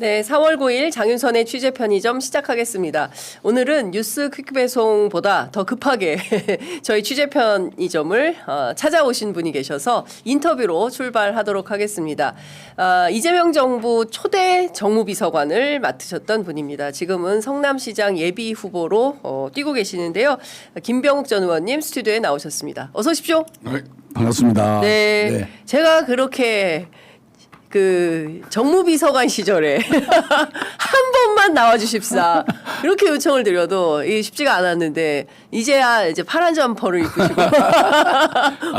네, 4월 9일 장윤선의 취재 편의점 시작하겠습니다. 오늘은 뉴스 퀵배송보다 더 급하게 저희 취재 편의점을 찾아오신 분이 계셔서 인터뷰로 출발하도록 하겠습니다. 이재명 정부 초대 정무비서관을 맡으셨던 분입니다. 지금은 성남시장 예비 후보로 뛰고 계시는데요. 김병욱 전 의원님 스튜디오에 나오셨습니다. 어서 오십시오. 네, 반갑습니다. 네, 제가 그렇게 정무비서관 시절에 한 번만 나와주십사 이렇게 요청을 드려도 이게 쉽지가 않았는데 이제야 이제 파란 점퍼를 입으시고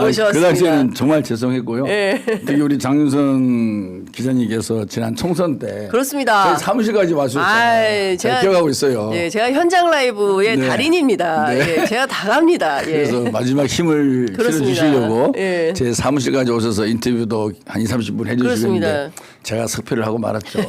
오셨습니다. 그 당시에는 정말 죄송했고요. 네. 특히 우리 장윤선 기자님께서 지난 총선 때 그렇습니다. 저희 사무실까지 와주셨어요. 제가 기억하고 있어요. 네, 제가 현장 라이브의 네. 달인입니다. 네. 예, 제가 다 갑니다. 예. 그래서 마지막 힘을 실어주시려고 예. 제 사무실까지 오셔서 인터뷰도 한 20, 30분 해주시는데 그렇습니다. 제가 석패를 하고 말았죠.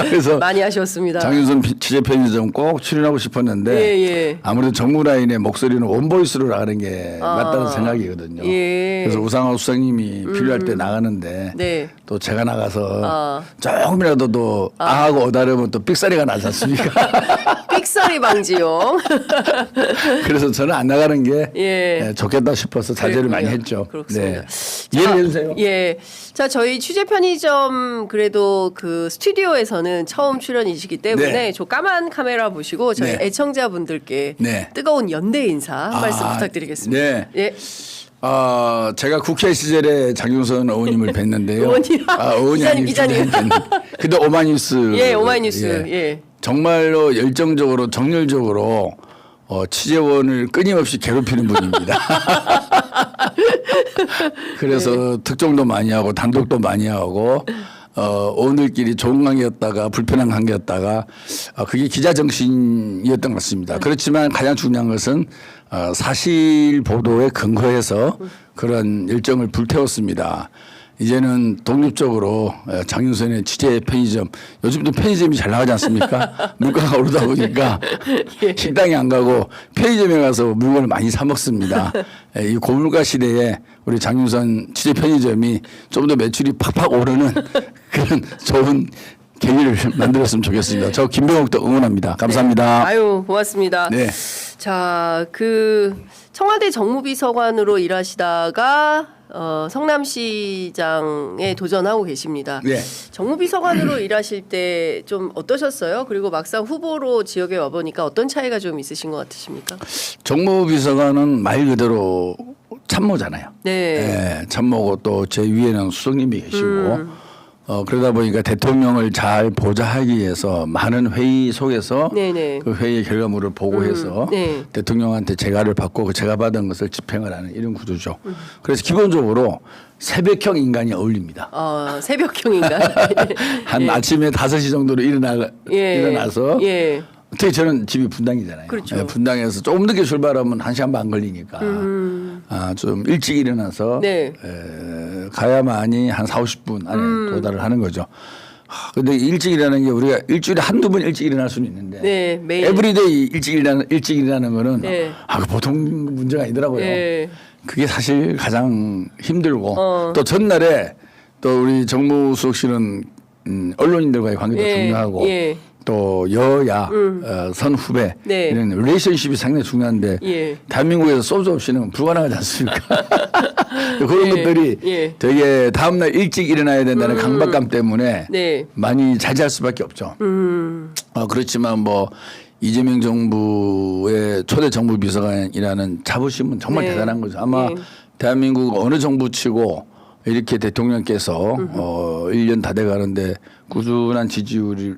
그래서 많이 아쉬웠습니다. 장윤선 취재 편의점 꼭 출연하고 싶었는데 예. 아무래도 정무 라인의 목소리는 원보이스로 나가는 게 맞다는 생각이거든요. 예. 그래서 우상호 수석님이 필요할 때 나가는데 네. 또 제가 나가서 조금이라도 또 아하고 어다르면 또 삑사리가 나지 않습니까? 삑사리 방지용. 그래서 저는 안 나가는 게 예. 좋겠다 싶어서 자제를 많이 했죠. 그렇습니다. 이해를 해주세요. 예. 자, 저희 취재 편의점 그래도 그 스튜디오에서는 처음 출연이시기 때문에 네. 저 까만 카메라 보시고 저희 네. 애청자분들께 네. 뜨거운 연대 인사 한 말씀 부탁드리겠습니다. 네. 예. 제가 국회 시절에 장윤선 의원님을 뵀는데요. 의원님. 의원이 아니고 기자님. 근데 오마이뉴스. 예, 오마이뉴스. 예. 정말로 열정적으로 정열적으로 취재원을 끊임없이 괴롭히는 분입니다. 그래서 특종도 많이 하고 단독도 많이 하고 오늘끼리 좋은 관계였다가 불편한 관계였다가 그게 기자 정신이었던 것 같습니다. 그렇지만 가장 중요한 것은 사실 보도에 근거해서 그런 열정을 불태웠습니다. 이제는 독립적으로 장윤선의 취재 편의점, 요즘도 편의점이 잘 나가지 않습니까? 물가가 오르다 보니까 식당에 안 가고 편의점에 가서 물건을 많이 사 먹습니다. 이 고물가 시대에 우리 장윤선 취재 편의점이 좀 더 매출이 팍팍 오르는 그런 좋은 계기를 만들었으면 좋겠습니다. 저 김병욱도 응원합니다. 감사합니다. 네. 아유, 고맙습니다. 네. 자, 청와대 정무비서관으로 일하시다가 성남시장에 도전하고 계십니다. 네. 정무비서관으로 일하실 때 좀 어떠셨어요? 그리고 막상 후보로 지역에 와보니까 어떤 차이가 좀 있으신 것 같으십니까? 정무비서관은 말 그대로 참모잖아요. 네. 네, 참모고 또 제 위에는 수석님이 계시고 그러다 보니까 대통령을 잘 보좌하기 위해서 많은 회의 속에서 네네. 그 회의 결과물을 보고해서 네. 대통령한테 재가를 받고 그 재가 받은 것을 집행을 하는 이런 구조죠. 그래서 기본적으로 새벽형 인간이 어울립니다. 새벽형인가? 한 예. 아침에 5시 정도로 일어나서 예. 특히 저는 집이 분당이잖아요. 그렇죠. 네, 분당에서 조금 늦게 출발하면 1시간 반 걸리니까 좀 일찍 일어나서 네. 가야만이 한 4, 50분 안에 도달을 하는 거죠. 근데 일찍 일어나는 게 우리가 일주일에 한두 번 일찍 일어날 수는 있는데 네, 매일. 에브리데이 일찍 일어나는 거는 네. 그 보통 문제가 아니더라고요. 네. 그게 사실 가장 힘들고 또 전날에 또 우리 정무수석실은 언론인들과의 관계도 예, 중요하고 예. 또 여야 선후배 네. 이런 릴레이션십이 상당히 중요한데 예. 대한민국에서 소주 없이는 불가능하지 않습니까? 그런 예, 것들이 예. 되게 다음날 일찍 일어나야 된다는 강박감 때문에 네. 많이 자제할 수밖에 없죠. 그렇지만 뭐 이재명 정부의 초대 정부 비서관이라는 자부심은 정말 네. 대단한 거죠. 아마 네. 대한민국 어느 정부치고 이렇게 대통령께서 1년 다 돼 가는데 꾸준한 지지율을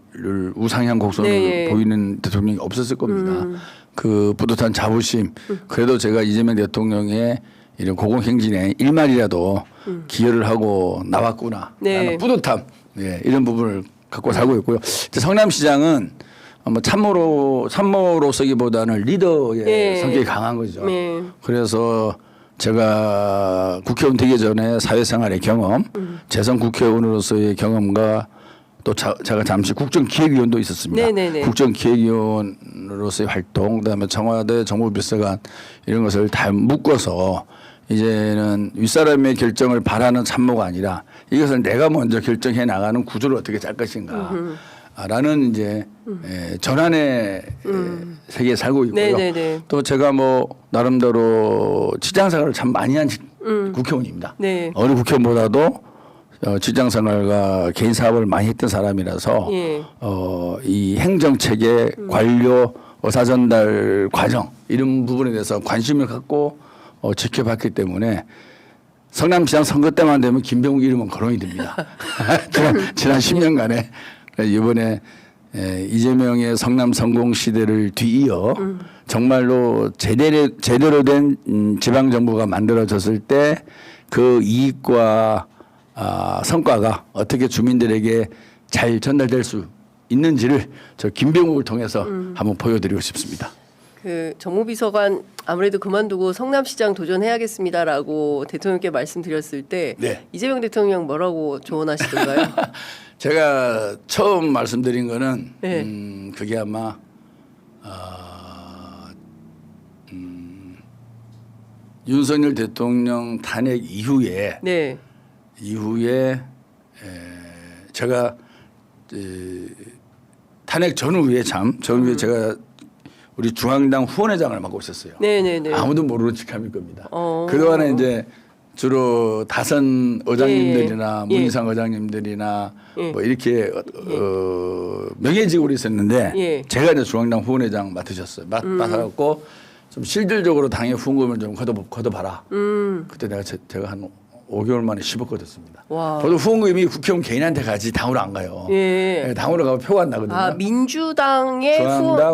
우상향 곡선을 네. 보이는 대통령이 없었을 겁니다. 그 뿌듯한 자부심. 그래도 제가 이재명 대통령의 이런 고공행진에 일말이라도 기여를 하고 나왔구나. 네. 라는 뿌듯함. 예, 이런 부분을 갖고 살고 있고요. 참모시장은 뭐 참모로서기보다는 리더의 네. 성격이 강한 거죠. 네. 그래서 제가 국회의원 되기 전에 사회생활의 경험, 재선 국회의원으로서의 경험과 또 제가 잠시 국정기획위원도 있었습니다. 네네네. 국정기획위원으로서의 활동, 그다음에 청와대 정무비서관 이런 것을 다 묶어서 이제는 윗사람의 결정을 바라는 참모가 아니라 이것을 내가 먼저 결정해 나가는 구조를 어떻게 짤 것인가. 라는 이제 전환의 세계에 살고 있고요. 네네네. 또 제가 뭐 나름대로 직장생활을 참 많이 한 국회의원입니다. 네. 어느 국회의원보다도 직장생활과 개인 사업을 많이 했던 사람이라서 예. 이 행정체계 관료 의사전달 과정 이런 부분에 대해서 관심을 갖고 지켜봤기 때문에 성남시장 선거 때만 되면 김병욱 이름은 거론이 됩니다. 지난 10년간에 이번에 이재명의 성남 성공 시대를 뒤이어 정말로 제대로 된 지방 정부가 만들어졌을 때 그 이익과 성과가 어떻게 주민들에게 잘 전달될 수 있는지를 저 김병욱을 통해서 한번 보여드리고 싶습니다. 그 정무비서관 아무래도 그만두고 성남시장 도전해야겠습니다라고 대통령께 말씀드렸을 때 네. 이재명 대통령 뭐라고 조언하시던가요? 제가 처음 말씀드린 거는 네. 그게 아마 윤석열 대통령 탄핵 이후에 네. 제가 탄핵 전후에 제가 우리 중앙당 후원회장을 맡고 있었어요. 네네네. 아무도 모르는 직함일 겁니다. 어. 그동안에 이제 주로 다선 의장님들이나 예. 문희상 의장님들이나 예. 뭐 이렇게 명예직으로 있었는데 예. 제가 이제 중앙당 후원회장 맡으셨어요. 맡아갖고 좀 실질적으로 당의 후원금을 좀 걷어봐라. 그때 제가 한 5개월 만에 10억 걷었습니다. 와. 저도 후원금이 국회의원 개인한테 가지 당으로 안 가요. 예. 네, 당으로 가면 표가 안 나거든요. 아 민주당의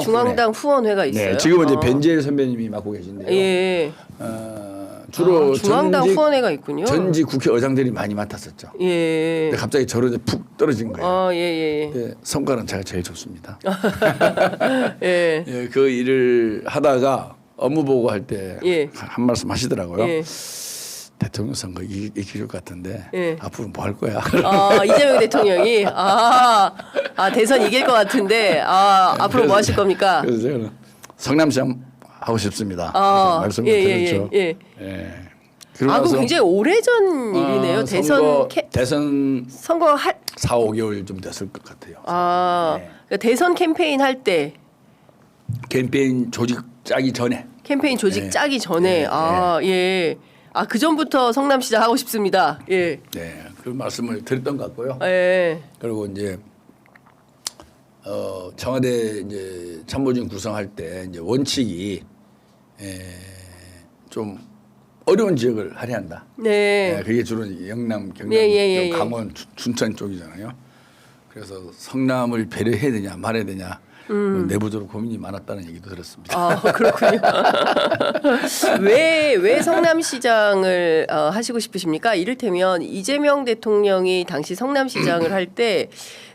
중앙당 후원회가 있어요. 네, 지금은 이제 변재일 선배님이 맡고 계신데요. 예. 주로 중앙당 후원회가 있군요. 전직 국회의장들이 많이 맡았었죠. 예. 근데 갑자기 저로 이제 푹 떨어진 거예요. 예예. 네, 성과는 제가 제일 좋습니다. 예. 예, 그 일을 하다가 업무 보고 할 때 한 예. 말씀 하시더라고요. 예. 대통령 선거 이길 것 같은데 예. 앞으로 뭐 할 거야? 이재명 대통령이 대선 이길 것 같은데 앞으로 뭐 하실 겁니까? 그래서 저는 성남시장 하고 싶습니다. 말씀을 드렸죠. 예. 그러고 그럼 나서 굉장히 오래전 일이네요. 대선 선거 할 4, 5개월 좀 됐을 것 같아요. 네. 그러니까 대선 캠페인 할 때 캠페인 조직 짜기 전에. 캠페인 조직 네. 짜기 전에 네. 예. 그 전부터 성남시장 하고 싶습니다. 예. 네, 그 말씀을 드렸던 것 같고요. 예. 그리고 이제 청와대 이제 참모진 구성할 때 이제 원칙이 좀 어려운 지역을 할애한다. 네. 그게 주로 영남, 경남, 예. 강원, 춘천 쪽이잖아요. 그래서 성남을 배려해야 되냐 말아야 되냐 내부적으로 고민이 많았다는 얘기도 들었습니다. 그렇군요. 왜 성남시장을 하시고 싶으십니까? 이를테면 이재명 대통령이 당시 성남시장을 할 때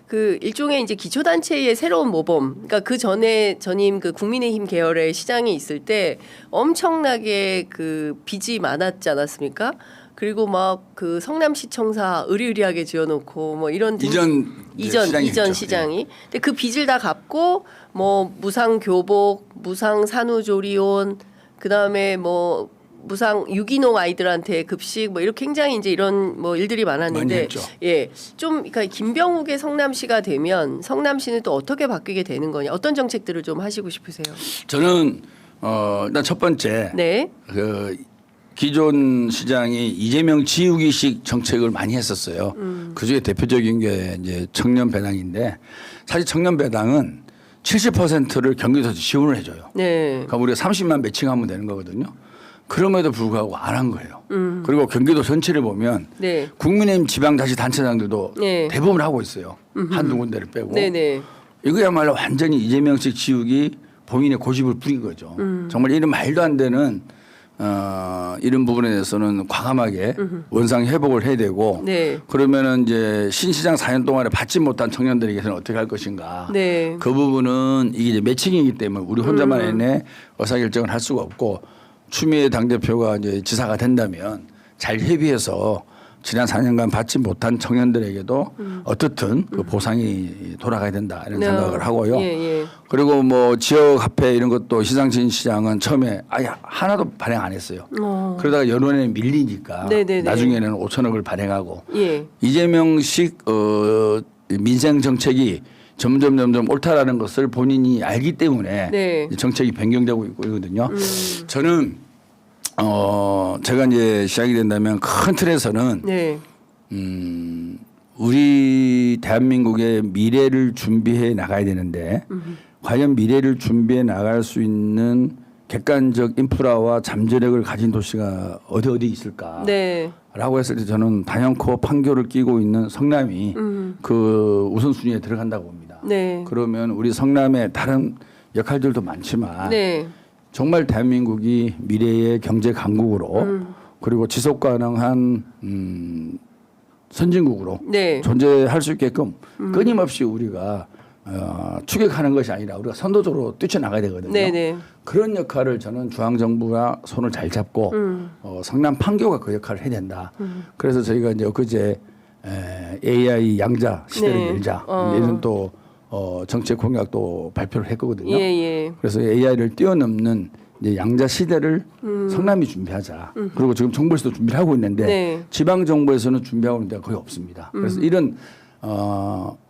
그 일종의 이제 기초단체의 새로운 모범, 그러니까 그 전에 전임 그 국민의힘 계열의 시장이 있을 때 엄청나게 그 빚이 많았지 않았습니까? 그리고 막 그 성남시청사 의리의리하게 지어놓고 뭐 이런 이전 시장이. 근데 그 빚을 다 갚고 뭐 무상 교복, 무상 산후조리원, 그 다음에 뭐 무상 유기농 아이들한테 급식 뭐 이렇게 굉장히 이제 이런 뭐 일들이 많았는데 좀 그러니까 김병욱의 성남시가 되면 성남시는 또 어떻게 바뀌게 되는 거냐, 어떤 정책들을 좀 하시고 싶으세요? 저는 일단 첫 번째 그 기존 시장이 이재명 지우기식 정책을 많이 했었어요. 그중에 대표적인 게 이제 청년 배당인데 사실 청년 배당은 70%를 경기도에서 지원을 해줘요. 그러니까 우리가 30만 매칭하면 되는 거거든요. 그럼에도 불구하고 안 한 거예요. 그리고 경기도 전체를 보면 국민의힘 지방자치단체장들도 대부분 하고 있어요. 한두 군데를 빼고. 이거야말로 완전히 이재명식 지우기 본인의 고집을 부린 거죠. 정말 이런 말도 안 되는 이런 부분에 대해서는 과감하게 원상 회복을 해야 되고 그러면은 이제 신시장 4년 동안에 받지 못한 청년들에게는 어떻게 할 것인가. 그 부분은 이게 이제 매칭이기 때문에 우리 혼자만 해내 의사결정을 할 수가 없고 추미애 당대표가 이제 지사가 된다면 잘 협의해서 지난 4년간 받지 못한 청년들에게도 어떻든 그 보상이 돌아가야 된다 이런 생각을 하고요. 그리고 뭐 지역 화폐 이런 것도 시상진 시장은 처음에 아예 하나도 발행 안 했어요. 그러다가 여론에 밀리니까 나중에는 5천억을 발행하고 이재명식 민생 정책이 점점 옳다라는 것을 본인이 알기 때문에 네. 정책이 변경되고 있거든요. 저는 제가 이제 시작이 된다면 큰 틀에서는 네. 우리 대한민국의 미래를 준비해 나가야 되는데 과연 미래를 준비해 나갈 수 있는 객관적 인프라와 잠재력을 가진 도시가 어디 있을까? 네. 라고 했을 때 저는 단연코 판교를 끼고 있는 성남이 그 우선순위에 들어간다고 봅니다. 네. 그러면 우리 성남의 다른 역할들도 많지만 네. 정말 대한민국이 미래의 경제 강국으로 그리고 지속 가능한 선진국으로 네. 존재할 수 있게끔 끊임없이 우리가 추격하는 것이 아니라 우리가 선도적으로 뛰쳐나가야 되거든요. 네네. 그런 역할을 저는 중앙정부가 손을 잘 잡고 성남 판교가 그 역할을 해야 된다. 그래서 저희가 이제 엊그제 AI 양자 시대를 네. 열자 이런 또 정책 공약도 발표를 했거든요. 예. 그래서 AI를 뛰어넘는 이제 양자 시대를 성남이 준비하자. 그리고 지금 정부에서도 준비를 하고 있는데 네. 지방 정부에서는 준비하고 있는 데가 거의 없습니다. 그래서 이런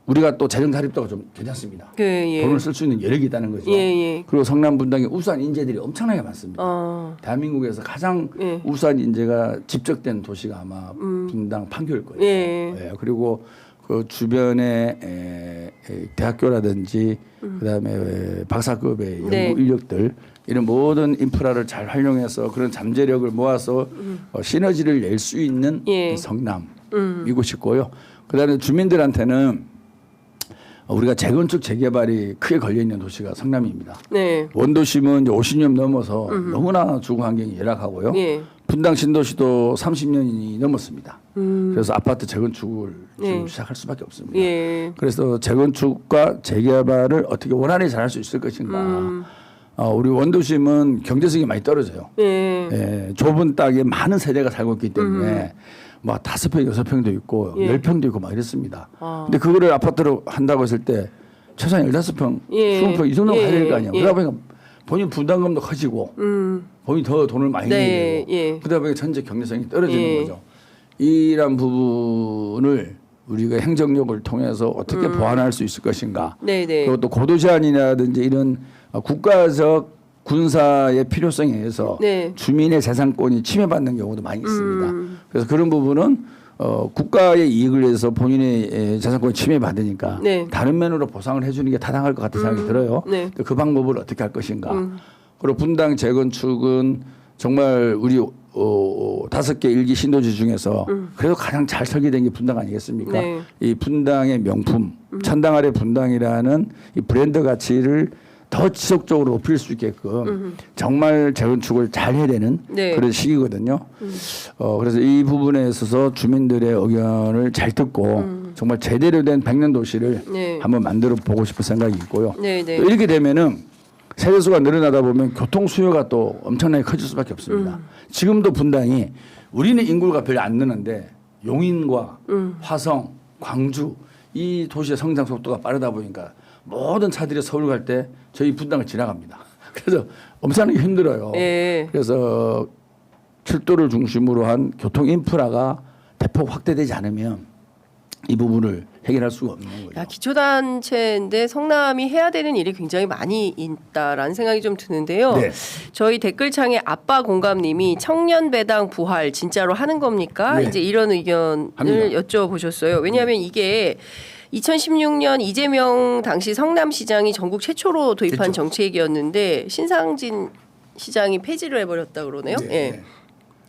우리가 또 재정 자립도가 좀 괜찮습니다. 예. 돈을 쓸 수 있는 여력이 있다는 거죠. 예. 그리고 성남 분당에 우수한 인재들이 엄청나게 많습니다. 대한민국에서 가장 우수한 인재가 집적된 도시가 아마 분당 판교일 거예요. 예. 그리고 그 주변에 대학교라든지 그다음에 박사급의 연구 네. 인력들 이런 모든 인프라를 잘 활용해서 그런 잠재력을 모아서 시너지를 낼 수 있는 예. 성남 이곳이고요. 그다음에 주민들한테는 우리가 재건축 재개발이 크게 걸려 있는 도시가 성남입니다. 네. 원도심은 이제 50년 넘어서 너무나 주거 환경이 열악하고요. 예. 분당 신도시도 30년이 넘었습니다. 그래서 아파트 재건축을 지금 시작할 수밖에 없습니다. 예. 그래서 재건축과 재개발을 어떻게 원활히 잘할 수 있을 것인가. 우리 원도심은 경제성이 많이 떨어져요. 예, 좁은 땅에 많은 세대가 살고 있기 때문에 뭐 5평, 6평도 있고 10평도 있고 막 이랬습니다. 근데 그거를 아파트로 한다고 했을 때 최소한 15평, 20평 이 정도 가야 될 거 아니에요. 그러다 보니까 본인 부담감도 커지고 본인이 더 돈을 많이 내야 되고 그러다 보니까 전체 경제성이 떨어지는 거죠. 이런 부분을 우리가 행정력을 통해서 어떻게 보완할 수 있을 것인가. 그리고 또 고도제한이라든지 이런 국가적 군사의 필요성에 의해서 주민의 재산권이 침해받는 경우도 많이 있습니다. 그래서 그런 부분은 국가의 이익을 위해서 본인의 재산권이 침해받으니까 다른 면으로 보상을 해주는 게 타당할 것 같은 생각이 들어요. 그 방법을 어떻게 할 것인가. 그리고 분당 재건축은 정말 우리 5개 일기 신도시 중에서 그래도 가장 잘 설계된 게 분당 아니겠습니까? 이 분당의 명품 천당 아래 분당이라는 이 브랜드 가치를 더 지속적으로 높일 수 있게끔 정말 재건축을 잘 해야 되는 그런 시기거든요. 그래서 이 부분에 있어서 주민들의 의견을 잘 듣고 정말 제대로 된 백년 도시를 한번 만들어 보고 싶은 생각이 있고요. 또 이렇게 되면은 세대수가 늘어나다 보면 교통 수요가 또 엄청나게 커질 수밖에 없습니다. 지금도 분당이 우리는 인구가 별로 안 느는데 용인과 화성, 광주 이 도시의 성장 속도가 빠르다 보니까 모든 차들이 서울 갈 때 저희 분당을 지나갑니다. 그래서 엄청나게 힘들어요. 그래서 철도를 중심으로 한 교통 인프라가 대폭 확대되지 않으면 이 부분을 해결할 수가 없는 거죠. 기초단체인데 성남이 해야 되는 일이 굉장히 많이 있다라는 생각이 좀 드는데요. 저희 댓글창에 아빠 공감님이 청년 배당 부활 진짜로 하는 겁니까? 이제 이런 의견을 합니다. 여쭤보셨어요. 왜냐하면 이게 2016년 이재명 당시 성남시장이 전국 최초로 도입한 정책이었는데 신상진 시장이 폐지를 해버렸다 그러네요.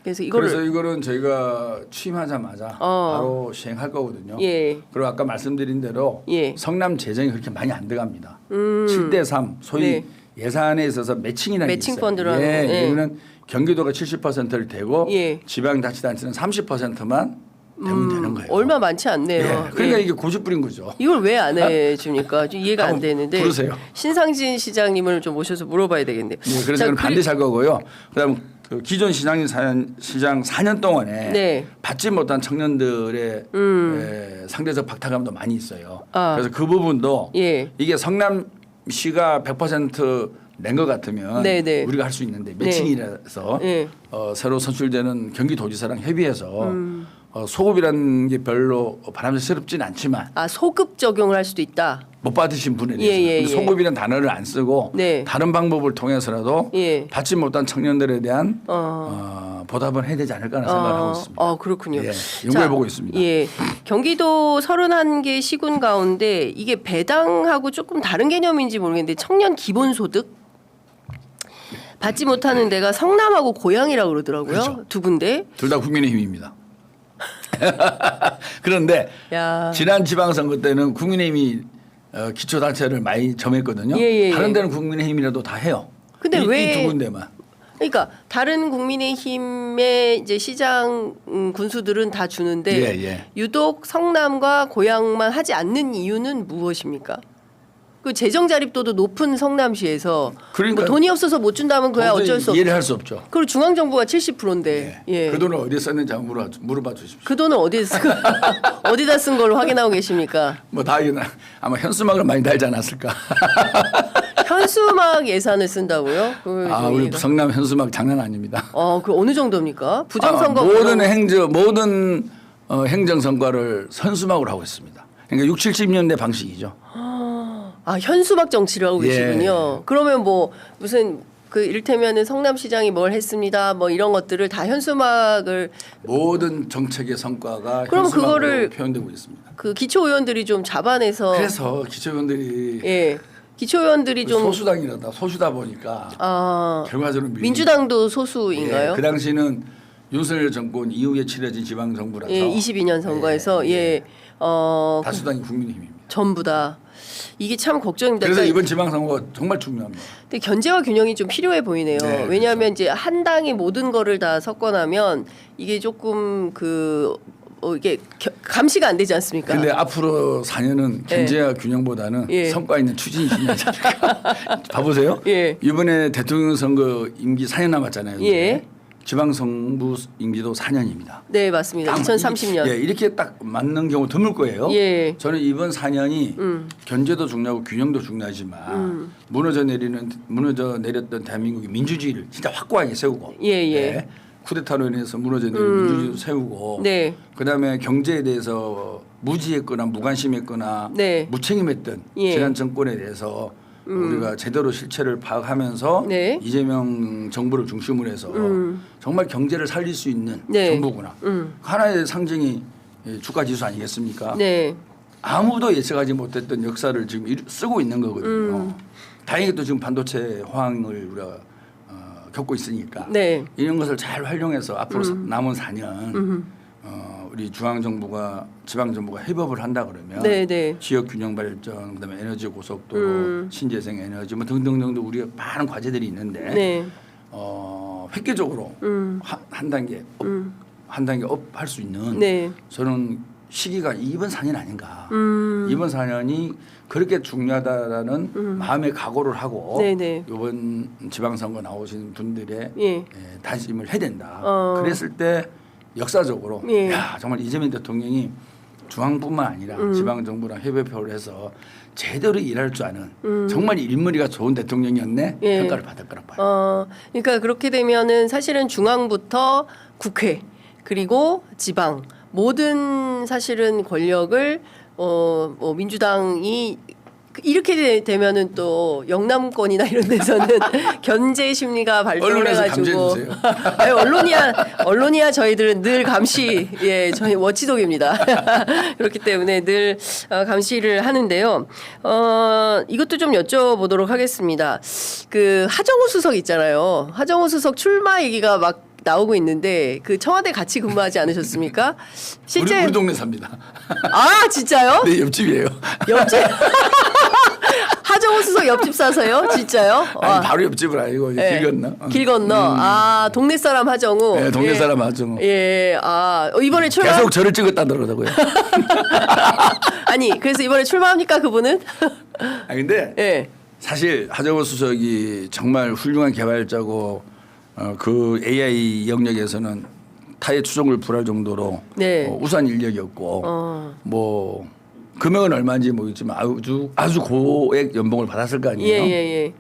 그래서 이거는 저희가 취임하자마자 바로 시행할 거거든요. 그리고 아까 말씀드린 대로 성남 재정이 그렇게 많이 안 들어갑니다. 7대3 소위 예산에 있어서 매칭이라는 게 있어요. 펀드라는 이거는 경기도가 70%를 대고 지방자치단체는 30%만 되면 되는 거예요. 얼마 많지 않네요. 그러니까 이게 고집부린 거죠. 이걸 왜 안 해줍니까? 좀 이해가 안 되는데. 부르세요. 신상진 시장님을 좀 모셔서 물어봐야 되겠네요. 그래서 저는 반드시 할 거고요. 그다음 그 기존 시장 4년 동안에 받지 못한 청년들의 상대적 박탈감도 많이 있어요. 그래서 그 부분도 이게 성남시가 100% 낸 것 같으면 우리가 할 수 있는데 매칭이라서 새로 선출되는 경기도지사랑 협의해서 소급이라는 게 별로 바람직스럽진 않지만 소급 적용을 할 수도 있다. 못 받으신 분에 예, 대해서 예, 예. 소급이라는 단어를 안 쓰고 네. 다른 방법을 통해서라도 예. 받지 못한 청년들에 대한 보답은 해야 되지 않을까라는 생각을 하고 있습니다. 그렇군요. 예, 연구해 보고 있습니다. 예. 경기도 31개 시군 가운데 이게 배당하고 조금 다른 개념인지 모르겠는데 청년 기본소득 받지 못하는 데가 성남하고 고양이라고 그러더라고요. 그렇죠. 두 군데. 둘 다 국민의힘입니다. 그런데 야. 지난 지방선거 때는 국민의힘이 기초단체를 많이 점했거든요. 예, 예, 다른 예. 데는 국민의힘이라도 다 해요. 근데 이 왜- 두 군데만. 그러니까 다른 국민의힘의 이제 시장 군수들은 다 주는데 예, 예. 유독 성남과 고양만 하지 않는 이유는 무엇입니까? 그 재정 자립도도 높은 성남시에서 그러니까 뭐 돈이 없어서 못 준다면 그야 도저히 어쩔 수 없죠. 이해를 할 수 없죠. 그리고 중앙 정부가 70%인데 예. 그 돈을 어디에 썼는지 한번 물어봐 주십시오. 그 돈을 어디다 쓴 걸로 확인하고 계십니까? 뭐 다 아마 현수막을 많이 달지 않았을까. 현수막 예산을 쓴다고요? 우리 성남 현수막 장난 아닙니다. 그 어느 정도입니까? 부정선거 모든 행정 성과를 현수막으로 하고 있습니다. 그러니까 6, 70년대 방식이죠. 현수막 정치를 하고 예. 계시군요. 그러면 뭐 무슨 그 이를테면은 성남시장이 뭘 했습니다. 뭐 이런 것들을 다 현수막을 모든 정책의 성과가 그럼 현수막으로 그거를 표현되고 있습니다. 그 기초 의원들이 좀 잡아내서 그래서 기초의원들이 예. 기초 의원들이 좀 소수다 보니까 결과적으로 민주당도 소수인가요? 그 당시는 윤석열 정권 이후에 치러진 지방 정부라서 예, 22년 선거에서 다수당이 국민의힘입니다. 전부 다 이게 참 걱정입니다. 그래서 그러니까 이번 지방 선거가 정말 중요합니다. 근데 견제와 균형이 좀 필요해 보이네요. 네, 왜냐하면 이제 한 당이 모든 거를 다 섞어 나면 이게 조금 이게 감시가 안 되지 않습니까? 근데 앞으로 4년은 견제와 균형보다는 예. 성과 있는 추진이 중요하지 않을까. 봐보세요. 예. 이번에 대통령 선거 임기 4년 남았잖아요. 이제. 예. 지방정부 임기도 4년입니다. 네, 맞습니다. 2030년. 예, 이렇게 딱 맞는 경우 드물 거예요. 예. 저는 이번 4년이 견제도 중요하고 균형도 중요하지만 무너져 내렸던 대한민국의 민주주의를 진짜 확고하게 세우고 예. 쿠데타로 인해서 무너져 내린 민주주의도 세우고 네. 그다음에 경제에 대해서 무지했거나 무관심했거나 네. 무책임했던 예. 지난 정권에 대해서 우리가 제대로 실체를 파악하면서 네. 이재명 정부를 중심으로 해서 정말 경제를 살릴 수 있는 네. 정부구나. 하나의 상징이 주가지수 아니겠습니까? 네. 아무도 예측하지 못했던 역사를 지금 쓰고 있는 거거든요. 다행히 또 지금 반도체 호황을 우리가 겪고 있으니까 네. 이런 것을 잘 활용해서 앞으로 남은 4년 우리 중앙정부가 지방정부가 협업을 한다 그러면 네. 지역균형 발전 그다음에 에너지 고속도로 신재생 에너지 뭐 등등등도 우리가 많은 과제들이 있는데 네. 획기적으로 한 단계 업 할 수 있는 네. 저는 시기가 이번 4년 아닌가. 이번 4년이 그렇게 중요하다라는 마음의 각오를 하고 네네. 이번 지방선거 나오신 분들의 예. 다짐을 해야 된다. 어. 그랬을 때 역사적으로 예. 야 정말 이재명 대통령이 중앙뿐만 아니라 지방정부랑 협업을 해서 제대로 일할 줄 아는 정말 일머리가 좋은 대통령이었네 예. 평가를 받을 거라 봐요. 그러니까 그렇게 되면은 사실은 중앙부터 국회 그리고 지방 모든 사실은 권력을 뭐 민주당이 이렇게 되면은 또 영남권이나 이런 데서는 견제 심리가 발동을 언론에서 해가지고 감지해 주세요. 아니, 언론이야 저희들은 늘 감시 저희 워치독입니다. 그렇기 때문에 늘 감시를 하는데요. 이것도 좀 여쭤보도록 하겠습니다. 그 하정우 수석 있잖아요. 하정우 수석 출마 얘기가 막 나오고 있는데 그 청와대 같이 근무하지 않으셨습니까? 실제 우리 동네 삽니다. 아 진짜요? 네 옆집이에요. 옆집 하정우 수석 옆집 사서요? 진짜요? 아니, 바로 옆집은 아니고 네. 길 건너. 길 건너. 동네 사람 하정우. 네, 동네 사람 하정우. 예. 이번에 출마. 계속 저를 찍었다더라고요. 아니 그래서 이번에 출마합니까 그분은? 아 근데 예. 사실 하정우 수석이 정말 훌륭한 개발자고 그 AI 영역에서는 타의 추종을 불할 정도로 네. 우수한 인력이었고 뭐 금액은 얼마인지 모르겠지만 아주 고액 연봉을 받았을 거 아니에요. 예.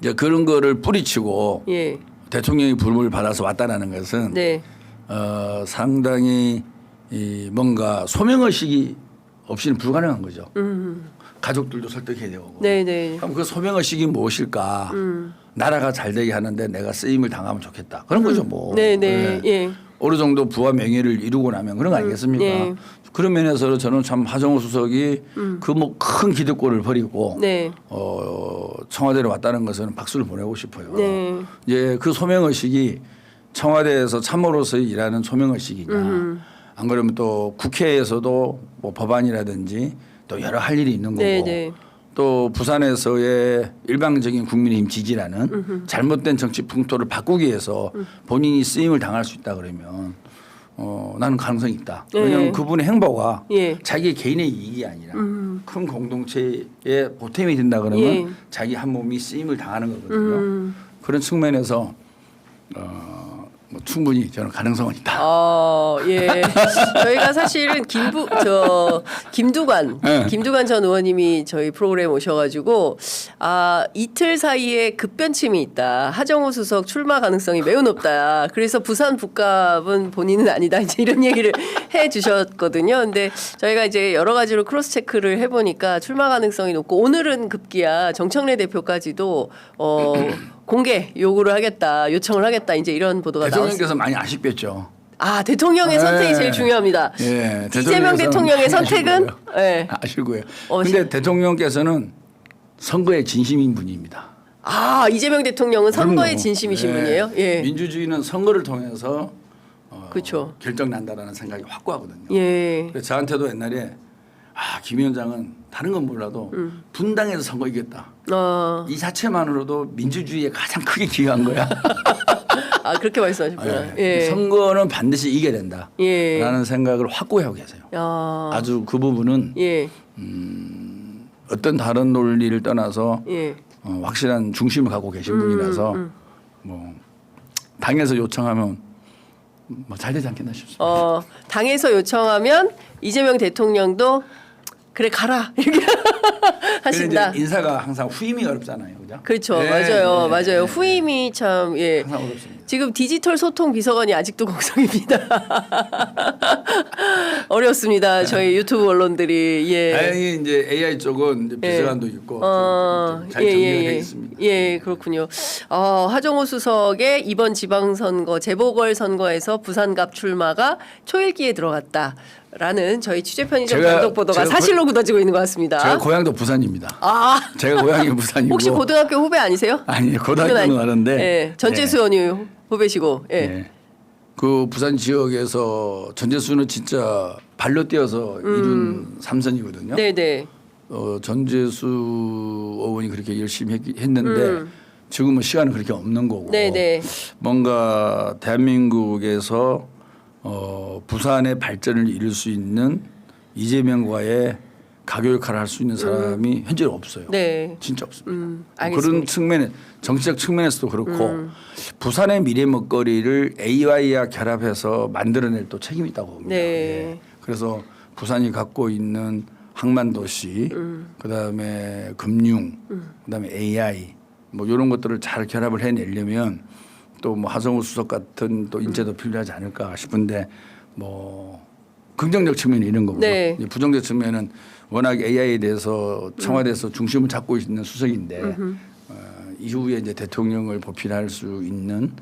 이제 그런 거를 뿌리치고 예. 대통령이 부름을 받아서 왔다라는 것은 네. 상당히 뭔가 소명의식이 없이는 불가능한 거죠. 가족들도 설득해야 되고. 네네. 그럼 그 소명의식이 무엇일까? 나라가 잘 되게 하는데 내가 쓰임을 당하면 좋겠다. 그런 거죠 뭐. 네네. 예. 어느 정도 부와 명예를 이루고 나면 그런 거 아니겠습니까? 예. 그런 면에서 저는 참 하정우 수석이 그 뭐 큰 기득권을 버리고 네. 청와대로 왔다는 것은 박수를 보내고 싶어요. 네. 이제 그 소명의식이 청와대에서 참모로서 일하는 소명의식이냐 안 그러면 또 국회에서도 뭐 법안이라든지 또 여러 할 일이 있는 거고 네네. 또 부산에서의 일방적인 국민의힘 지지라는 잘못된 정치 풍토를 바꾸기 위해서 본인이 쓰임을 당할 수 있다 그러면 나는 가능성이 있다. 네. 왜냐하면 그분의 행보가 예. 자기 개인의 이익이 아니라 큰 공동체에 보탬이 된다 그러면 예. 자기 한 몸이 쓰임을 당하는 거거든요. 그런 측면에서 뭐 충분히 저는 가능성은 있다. 예. 저희가 사실은 김두관 네. 김두관 전 의원님이 저희 프로그램 오셔가지고 이틀 사이에 급변침이 있다. 하정우 수석 출마 가능성이 매우 높다. 그래서 부산 북갑은 본인은 아니다. 이제 이런 얘기를 해주셨거든요. 근데 저희가 이제 여러 가지로 크로스 체크를 해보니까 출마 가능성이 높고 오늘은 급기야 정청래 대표까지도 공개 요구를 하겠다, 요청을 하겠다. 이제 이런 보도가 나왔습니다. 대통령께서 많이 아쉽겠죠. 대통령의 선택이 제일 중요합니다. 예, 이재명 대통령의 선택은 아실 거예요. 그런데 대통령께서는 선거에 진심인 분입니다. 이재명 대통령은 선거에 그럼요. 진심이신 분이에요. 예. 민주주의는 선거를 통해서 그렇죠. 결정 난다라는 생각이 확고하거든요. 예. 그래서 저한테도 옛날에 김 위원장은 다른 건 몰라도 분당에서 선거 이겼다. 이 자체만으로도 민주주의에 가장 크게 기여한 거야. 그렇게 말씀하셨구나. 예. 선거는 반드시 이겨야 된다. 예. 라는 생각을 확고히 하고 계세요. 아주 그 부분은 예. 어떤 다른 논리를 떠나서 예. 확실한 중심을 갖고 계신 분이라서 뭐 당에서 요청하면 뭐 잘 되지 않겠나 싶습니다. 당에서 요청하면 이재명 대통령도 그래 가라 이렇게 하신다. 이제 인사가 항상 후임이 어렵잖아요, 그죠? 그렇죠, 네, 맞아요, 네, 맞아요. 네. 후임이 참 항상 어렵습니다. 지금 디지털 소통 비서관이 아직도 공석입니다. 어렵습니다. 저희 유튜브 언론들이 다행히 이제 AI 쪽은 이제 비서관도 있고 잘 정리가 되어 있습니다. 예, 그렇군요. 하정우 수석의 이번 지방선거 재보궐 선거에서 부산갑 출마가 초읽기에 들어갔다라는 저희 취재 편의점 단독 보도가 사실로 굳어지고 있는 것 같습니다. 제가 고향도 부산입니다. 제가 고향이 부산이고. 혹시 고등학교 후배 아니세요? 아니, 고등학교는 아는데. 예, 전재수 의원이 후배시고. 예. 네. 그 부산 지역에서 전재수는 진짜 발로 뛰어서 이룬 삼선이거든요. 네네. 전재수 의원이 그렇게 열심히 했는데 지금은 시간은 그렇게 없는 거고. 네네. 뭔가 대한민국에서 부산의 발전을 이룰 수 있는 이재명과의 가교 역할을 할 수 있는 사람이 현재는 없어요. 네. 진짜 없습니다. 알겠습니다. 그런 측면에 정치적 측면에서도 그렇고 부산의 미래 먹거리를 AI와 결합해서 만들어낼 또 책임이 있다고 봅니다. 네. 예. 그래서 부산이 갖고 있는 항만 도시, 그다음에 금융, 그다음에 AI 뭐 이런 것들을 잘 결합을 해내려면 또 뭐 하정우 수석 같은 또 인재도 필요하지 않을까 싶은데 뭐 긍정적 측면이 이런 거고요. 네. 부정적 측면은 워낙 AI에 대해서 청와대에서 중심을 잡고 있는 수석인데 이후에 이제 대통령을 보필할 수 있는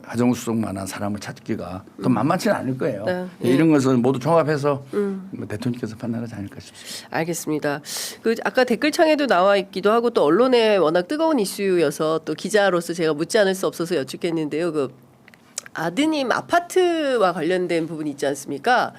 하정우 수석만한 사람을 찾기가 또 만만치는 않을 거예요. 네. 이런 것을 모두 종합해서 뭐 대통령께서 판단하지 않을까 싶습니다. 알겠습니다. 아까 댓글창에도 나와 있기도 하고 또 언론에 워낙 뜨거운 이슈여서 또 기자로서 제가 묻지 않을 수 없어서 여쭙겠는데요. 아드님 아파트와 관련된 부분이 있지 않습니까?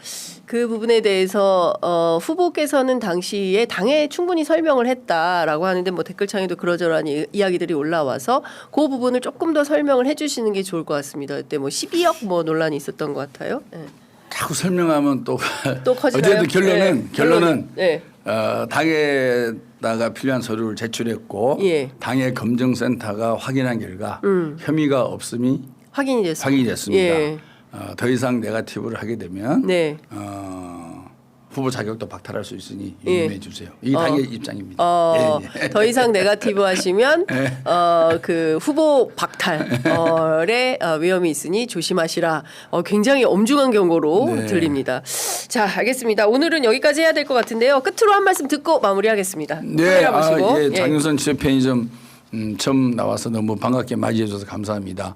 그 부분에 대해서 후보께서는 당시에 당에 충분히 설명을 했다라고 하는데 뭐 댓글창에도 그러저러한 이야기들이 올라와서 그 부분을 조금 더 설명을 해주시는 게 좋을 것 같습니다. 그때 뭐 12억 뭐 논란이 있었던 것 같아요. 네. 자꾸 설명하면 또 커지나요? 어쨌든 결론은 네. 당에다가 필요한 서류를 제출했고 예. 당의 검증센터가 확인한 결과 혐의가 없음이 확인이 됐습니다. 예. 예. 더 이상 네거티브를 하게 되면 네. 후보 자격도 박탈할 수 있으니 예. 유념해 주세요. 이게 당의 입장입니다. 예. 더 이상 네거티브 하시면 그 후보 박탈의 위험이 있으니 조심하시라. 굉장히 엄중한 경고로 네. 들립니다. 자, 알겠습니다. 오늘은 여기까지 해야 될 것 같은데요. 끝으로 한 말씀 듣고 마무리하겠습니다. 네, 카메라 보시고. 예, 장윤선 취재 편의점 처음 나와서 너무 반갑게 맞이해 줘서 감사합니다.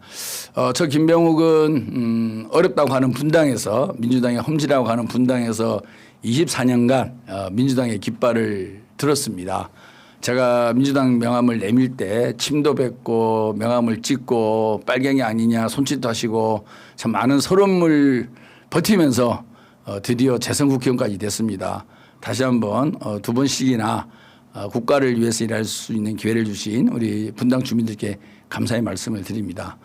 저 김병욱은 어렵다고 하는 분당에서 민주당의 험지라고 하는 분당에서 24년간 민주당의 깃발을 들었습니다. 제가 민주당 명함을 내밀 때 침도 뱉고 명함을 찍고 빨갱이 아니냐 손짓도 하시고 참 많은 서론을 버티면서 드디어 재선 국회의원까지 됐습니다. 다시 한번 두 번씩이나 국가를 위해서 일할 수 있는 기회를 주신 우리 분당 주민들께 감사의 말씀을 드립니다.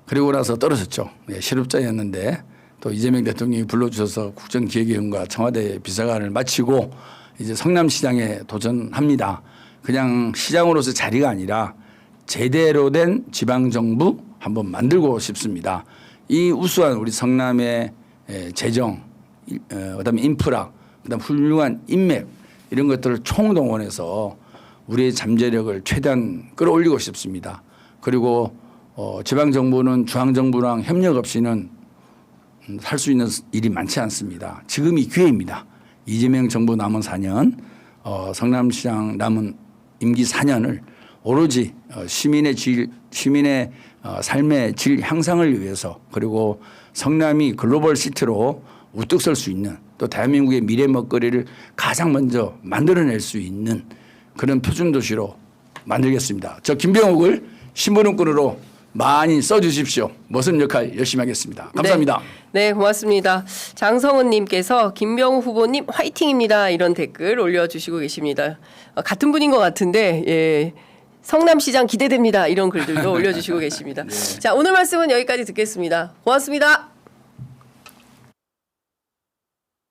그리고 나서 떨어졌죠. 네, 실업자였는데 또 이재명 대통령이 불러주셔서 국정기획위원과 청와대 비서관을 마치고 이제 성남시장에 도전합니다. 그냥 시장으로서 자리가 아니라 제대로 된 지방정부 한번 만들고 싶습니다. 이 우수한 우리 성남의 재정, 그다음에 인프라, 그다음 훌륭한 인맥 이런 것들을 총동원해서 우리의 잠재력을 최대한 끌어올리고 싶습니다. 그리고 지방정부는 중앙정부랑 협력 없이는 할 수 있는 일이 많지 않습니다. 지금이 기회입니다. 이재명 정부 남은 4년, 성남시장 남은 임기 4년을 오로지 시민의 삶의 질 향상을 위해서 그리고 성남이 글로벌 시티로 우뚝 설 수 있는 또 대한민국의 미래 먹거리를 가장 먼저 만들어낼 수 있는 그런 표준 도시로 만들겠습니다. 저 김병욱을 신부름꾼으로 많이 써주십시오. 멋진 역할 열심히 하겠습니다. 감사합니다. 네, 고맙습니다. 장성은님께서 김병욱 후보님 화이팅입니다. 이런 댓글 올려주시고 계십니다. 같은 분인 것 같은데 예. 성남시장 기대됩니다. 이런 글들도 올려주시고 계십니다. 자, 오늘 말씀은 여기까지 듣겠습니다. 고맙습니다.